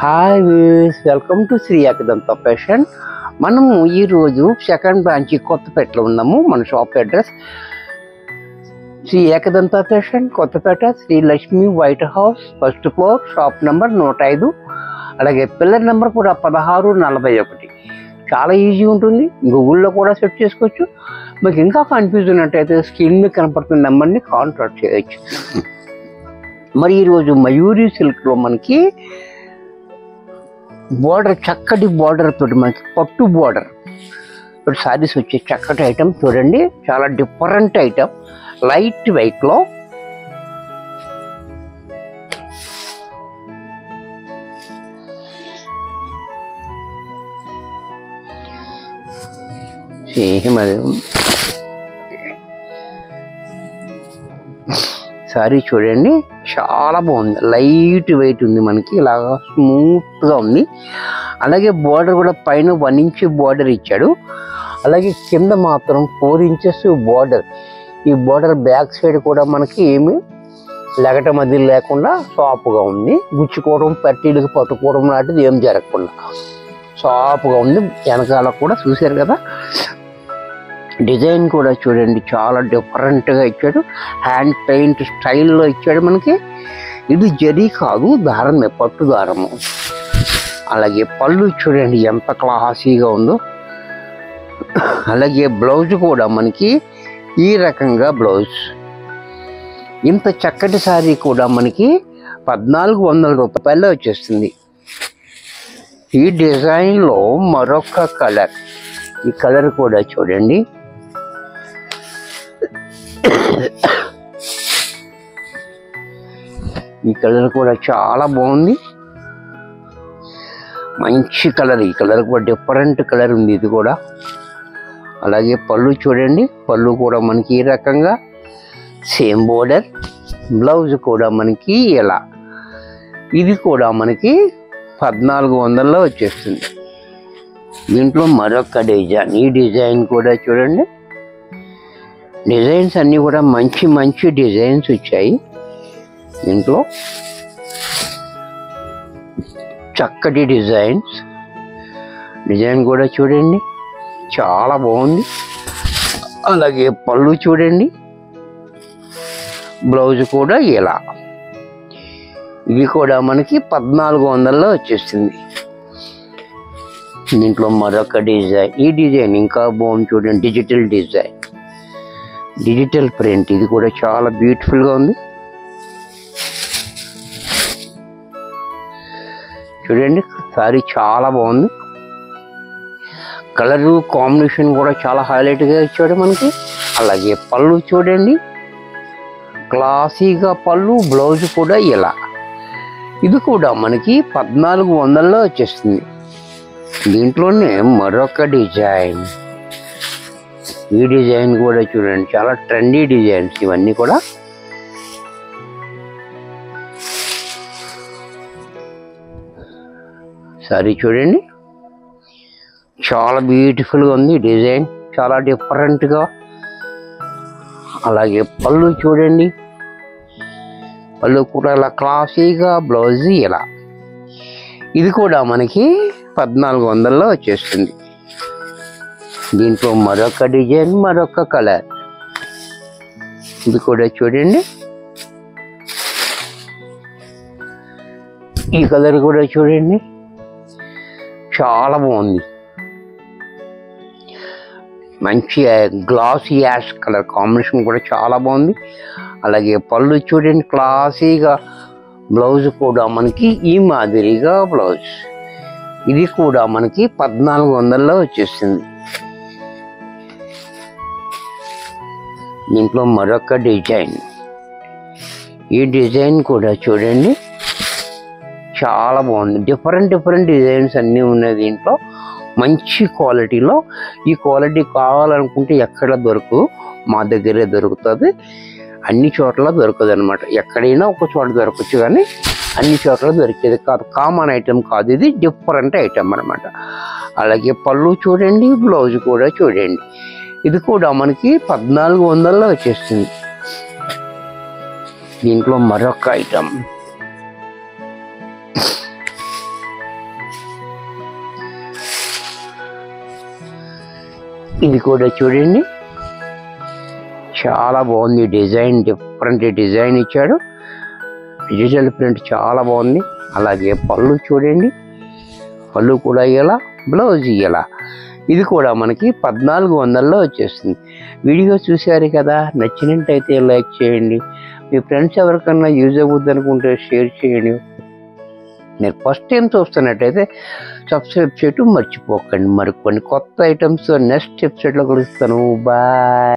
Hi views, welcome to Shri Ekadanta fashion. మనము ఈరోజు second branch కొత్తపేటలో ఉన్నాము. మన shop address Shri Ekadanta fashion, Kothapeta, Shri Lakshmi white house, first floor, shop number 105. అలాగే పిల్లర్ నెంబర్ కూడా 1641. చాలా ఈజీ ఉంటుంది, గూగుల్లో కూడా సెర్చ్ చేసుకోవచ్చు. మీకు ఇంకా కన్ఫ్యూజ్ ఉన్నట్టయితే స్క్రీన్ మీద కనపడుతున్న నెంబర్ని కాంటాక్ట్ చేయొచ్చు. మరి ఈరోజు మయూరి సిల్క్లో మనకి బోర్డర్, చక్కటి బోర్డర్ తోటి మనకి పట్టు బోర్డర్ తోటి శారీస్ వచ్చే చక్కటి ఐటమ్ చూడండి. చాలా డిఫరెంట్ ఐటమ్, లైట్ వెయిట్లో. సేమ్ అది సారీ చూడండి, చాలా బాగుంది. లైట్ వెయిట్ ఉంది, మనకి ఇలాగా స్మూత్గా ఉంది. అలాగే బార్డర్ కూడా పైన 1 ఇంచ్ బార్డర్ ఇచ్చాడు. అలాగే కింద మాత్రం 4 ఇంచెస్ బార్డర్. ఈ బార్డర్ బ్యాక్ సైడ్ కూడా మనకి ఏమి లెగటం అది లేకుండా సాఫ్ట్గా ఉంది. గుచ్చుకోవడం, పట్టీలకు పట్టుకోవడం లాంటిది ఏం జరగకుండా సాఫ్ట్గా ఉంది. వెనకాల కూడా చూశారు కదా, డిజైన్ కూడా చూడండి, చాలా డిఫరెంట్గా ఇచ్చాడు. హ్యాండ్ పెయింట్ స్టైల్లో ఇచ్చాడు మనకి. ఇది జరీ కాదు, దారమే, పట్టు దారము. అలాగే పళ్ళు చూడండి ఎంత క్లాసీగా ఉందో. అలాగే బ్లౌజ్ కూడా మనకి ఈ రకంగా బ్లౌజ్. ఇంత చక్కటి శారీ కూడా మనకి 1400 రూపాయల్లో వచ్చేస్తుంది. ఈ డిజైన్లో మరొక కలర్, ఈ కలర్ కూడా చూడండి, ఈ కలర్ కూడా చాలా బాగుంది, మంచి కలర్. ఈ కలర్ కూడా డిఫరెంట్ కలర్ ఉంది ఇది కూడా. అలాగే పళ్ళు చూడండి, పళ్ళు కూడా మనకి ఈ రకంగా సేమ్ బోర్డర్. బ్లౌజ్ కూడా మనకి ఇలా, ఇది కూడా మనకి 1400లో వచ్చేస్తుంది. దీంట్లో మరొక డిజైన్, ఈ డిజైన్ కూడా చూడండి. డిజైన్స్ అన్నీ కూడా మంచి మంచి డిజైన్స్ వచ్చాయి. దీంట్లో చక్కటి డిజైన్స్. డిజైన్ కూడా చూడండి, చాలా బాగుంది. అలాగే పళ్ళు చూడండి, బ్లౌజ్ కూడా ఇలా. ఇది కూడా మనకి 1400లో వచ్చేస్తుంది. దీంట్లో మరొక డిజైన్, ఈ డిజైన్ ఇంకా బాగుంది చూడండి. Digital design, digital print. ఇది కూడా చాలా బ్యూటిఫుల్గా ఉంది చూడండి. సారీ చాలా బాగుంది. కలరు కాంబినేషన్ కూడా చాలా హైలైట్గా ఇచ్చాడు మనకి. అలాగే పళ్ళు చూడండి, క్లాసీగా పళ్ళు, బ్లౌజ్ కూడా ఇలా. ఇది కూడా మనకి 1400లో వచ్చేస్తుంది. దీంట్లోనే మరొక డిజైన్, ఈ డిజైన్ కూడా చూడండి, చాలా ట్రెండీ డిజైన్స్ ఇవన్నీ కూడా. సారీ చూడండి, చాలా బ్యూటిఫుల్గా ఉంది డిజైన్, చాలా డిఫరెంట్గా. అలాగే పళ్ళు చూడండి, పళ్ళు కూడా ఇలా క్లాసీగా, బ్లౌజ్ ఇలా. ఇది కూడా మనకి 1400లో వచ్చేస్తుంది. దీంట్లో మరొక డిజైన్, మరొక కలర్. ఇది కూడా చూడండి, ఈ కలర్ కూడా చూడండి, చాలా బాగుంది. మంచి గ్లాసీ యాష్ కలర్ కాంబినేషన్ కూడా చాలా బాగుంది. అలాగే పళ్ళు చూడండి, క్లాసీగా. బ్లౌజ్ కూడా మనకి ఈ మాదిరిగా బ్లౌజ్. ఇది కూడా మనకి 1400లో వచ్చేస్తుంది. దీంట్లో మరొక డిజైన్, ఈ డిజైన్ కూడా చూడండి, చాలా బాగుంది. డిఫరెంట్ డిజైన్స్ అన్నీ ఉన్నాయి దీంట్లో, మంచి క్వాలిటీలో. ఈ క్వాలిటీ కావాలనుకుంటే ఎక్కడ దొరకదు, మా దగ్గరే దొరుకుతుంది. అన్ని చోట్ల దొరకదు అనమాట. ఎక్కడైనా ఒక చోట దొరకచ్చు, కానీ అన్ని చోట్ల దొరికేది కాదు. కామన్ ఐటెం కాదు, ఇది డిఫరెంట్ ఐటెం అనమాట. అలాగే పళ్ళు చూడండి, బ్లౌజ్ కూడా చూడండి. ఇది కూడా మనకి 1400లో వచ్చేస్తుంది. దీంట్లో మరొక ఐటమ్, ఇది కూడా చూడండి, చాలా బాగుంది డిజైన్, డిఫరెంట్ డిజైన్ ఇచ్చాడు. డిజిటల్ ప్రింట్ చాలా బాగుంది. అలాగే పళ్ళు చూడండి, పళ్ళు కూడా ఇలా, బ్లౌజ్ ఇలా. ఇది కూడా మనకి 1400లో వచ్చేస్తుంది. వీడియో చూశారు కదా, నచ్చినట్టయితే లైక్ చేయండి. మీ ఫ్రెండ్స్ ఎవరికన్నా యూజ్ అవుద్ది అనుకుంటే షేర్ చేయండి. మీరు ఫస్ట్ టైం చూస్తున్నట్టయితే సబ్స్క్రైబ్ చేయటం మర్చిపోకండి. మరి కొన్ని కొత్త ఐటమ్స్ నెక్స్ట్ ఎపిసోడ్లో కలుస్తాను. బాయ్.